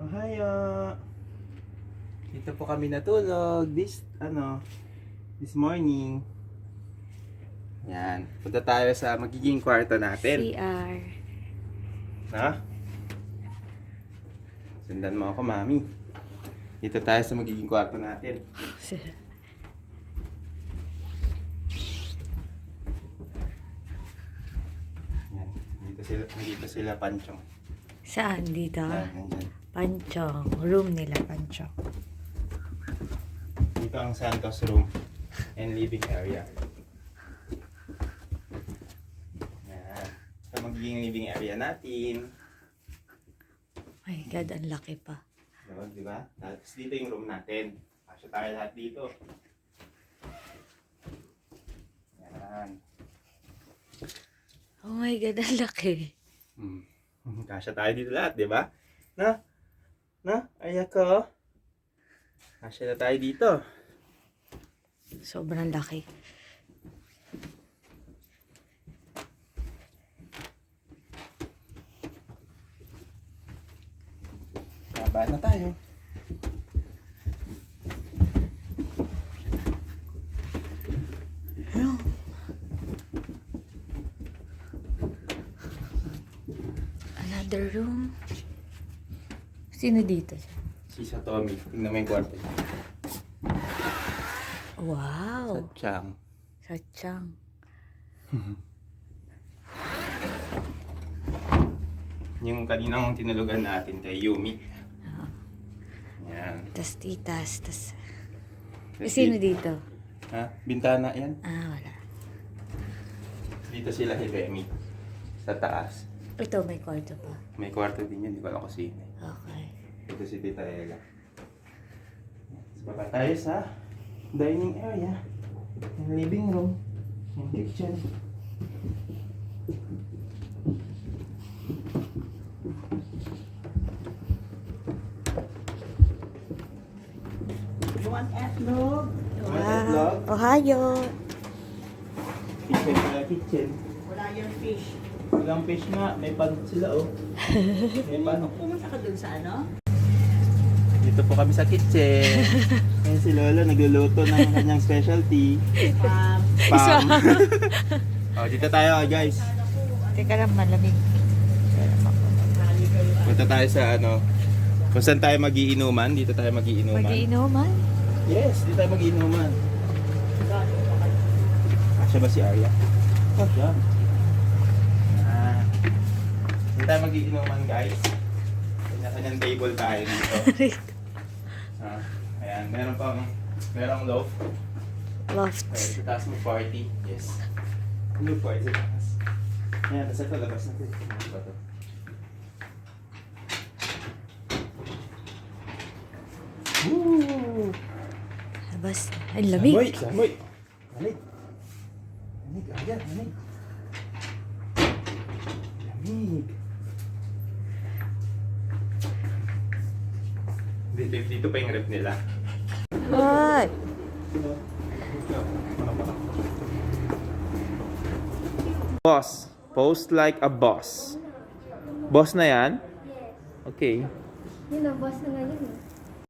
Ohio. Dito po kami natulog this morning. Yan. Punta tayo sa magiging kwarto natin. CR. Ha? Sundan mo ako, mami. Dito tayo sa magiging kwarto natin. Yan. Dito sila Panchong. Saan dito? Yan, nandyan. Panchong. Room nila, Panchong. Dito ang Santos room and living area. Yan. Ito magiging living area natin. My God, ang laki pa. Diba? Diba? Tapos dito yung room natin. Kasya tayo lahat dito. Yan. Oh my God, ang laki. Kasya tayo dito lahat, di ba? Na? Ayak ko. Kasya na tayo dito. Sobrang laki. Baba na tayo. Ano? Another room. Sino dito? Si Satomi. Tingnan mo yung kwarto. Wow. Satyang. Satyang. Yung kaninang tinulugan natin kay Yumi. Yan. Tas titas. Sino dito? Ha? Bintana yan. Wala. Dito sila Hibemi. Sa taas. Ito, may kwarto pa. May kwarto din yun. Di ko alam kung sino. Okay. Ito si Tita Ella. So, baba tayo sa dining area. Yung living room. Yung kitchen. You want etlog? Wow. Ohio. Kitchen pala, kitchen. Wala yung fish. Walang fish nga. May pan sila oh. May pan. Pumunta ka dun sa ano? Dito po kami sa kitchen. Ngayon si Lola nagluluto ng kanyang specialty. Pam. Oh, dito tayo guys. Teka lang, malamig. Punta tayo sa kung saan tayo magiinuman. Dito tayo magiinuman. Mag-iinuman? Yes, dito tayo magiinuman. Asya ba si Arya? Oh, yan. Dito tayo magiinuman guys. Kanya-kanyang table tayo dito. Ayan, merong loaf. Loft. Okay, sa taas mo party. Yes. Ano party sa taas? Ayan, tapos ito labas natin. Ano ba ito? Woo! Labas. Ang lamig. Samoy! Samoy! Lamig! Lamig, ayan, lamig. Lamig. Dito pa yung rep nila. Ay! Boss. Post like a boss. Boss na yan? Okay. Yun ang boss na nga yun eh.